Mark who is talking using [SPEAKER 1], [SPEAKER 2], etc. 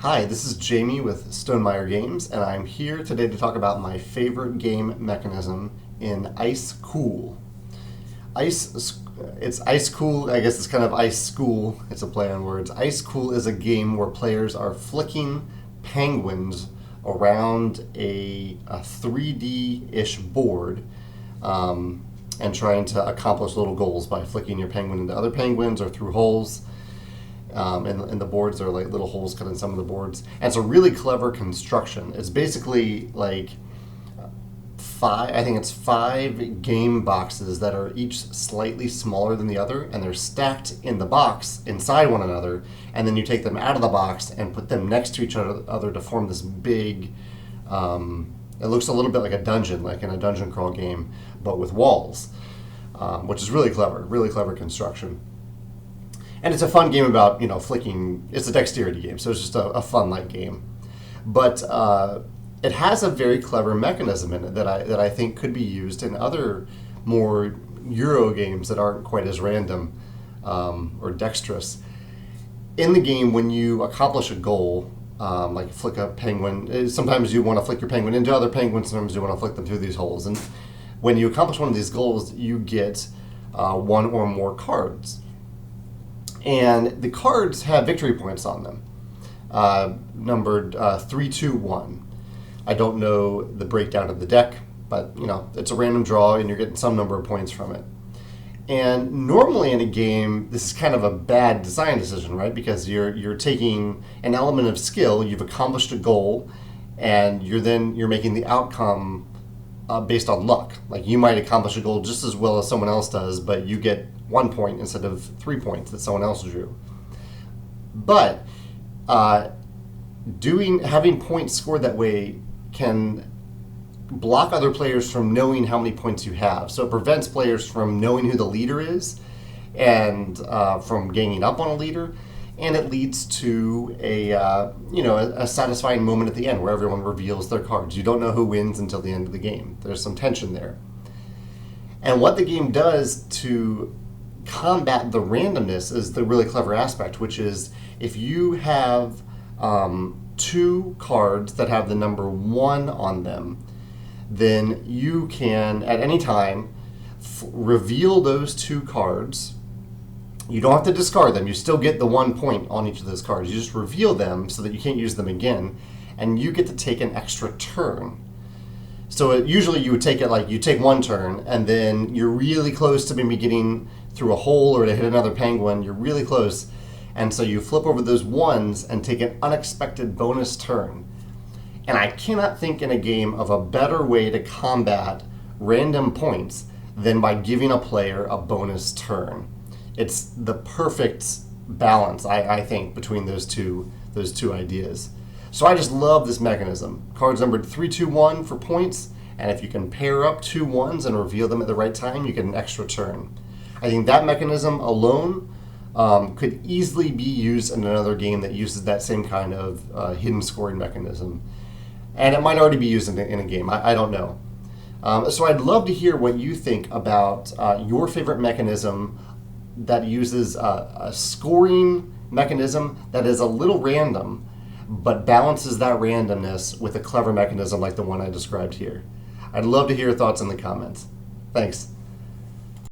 [SPEAKER 1] Hi, this is Jamey with Stonemeyer Games, and I'm here today to talk about my favorite game mechanism in Ice Cool. It's Ice Cool, I guess it's kind of Ice School, it's a play on words. Ice Cool is a game where players are flicking penguins around a 3D-ish board and trying to accomplish little goals by flicking your penguin into other penguins or through holes. And the boards, there are like little holes cut in some of the boards. And it's a really clever construction. It's basically like five game boxes that are each slightly smaller than the other, and they're stacked in the box inside one another, and then you take them out of the box and put them next to each other to form this big, it looks a little bit like a dungeon, like in a dungeon crawl game, but with walls, which is really clever construction. And it's a fun game about, flicking. It's a dexterity game, so it's just a fun, light game. But it has a very clever mechanism in it that I think could be used in other more Euro games that aren't quite as random or dexterous. In the game, when you accomplish a goal, like flick a penguin, sometimes you want to flick your penguin into other penguins, sometimes you want to flick them through these holes. And when you accomplish one of these goals, you get one or more cards. And the cards have victory points on them, numbered 3, 2, 1. I don't know the breakdown of the deck, but it's a random draw, and you're getting some number of points from it. And normally in a game, this is kind of a bad design decision, right? Because you're taking an element of skill, you've accomplished a goal, and you're making the outcome based on luck. Like, you might accomplish a goal just as well as someone else does, but you get 1 point instead of 3 points that someone else drew. But having points scored that way can block other players from knowing how many points you have. So it prevents players from knowing who the leader is and from ganging up on a leader. And it leads to a satisfying moment at the end where everyone reveals their cards. You don't know who wins until the end of the game. There's some tension there. And what the game does to combat the randomness is the really clever aspect, which is if you have 2 cards that have the number 1 on them, then you can at any time reveal those 2 cards. You don't have to discard them. You still get the 1 point on each of those cards. You just reveal them so that you can't use them again, and you get to take an extra turn. So usually you would take it like you take 1 turn, and then you're really close to maybe getting through a hole or to hit another penguin. You're really close, and so you flip over those 1s and take an unexpected bonus turn. And I cannot think in a game of a better way to combat random points than by giving a player a bonus turn. It's the perfect balance, I think, between those two ideas. So I just love this mechanism. Cards numbered 3, 2, 1 for points, and if you can pair up 2 1s and reveal them at the right time, you get an extra turn. I think that mechanism alone could easily be used in another game that uses that same kind of hidden scoring mechanism. And it might already be used in a game. I don't know. So I'd love to hear what you think about your favorite mechanism that uses a scoring mechanism that is a little random, but balances that randomness with a clever mechanism like the one I described here. I'd love to hear your thoughts in the comments. Thanks.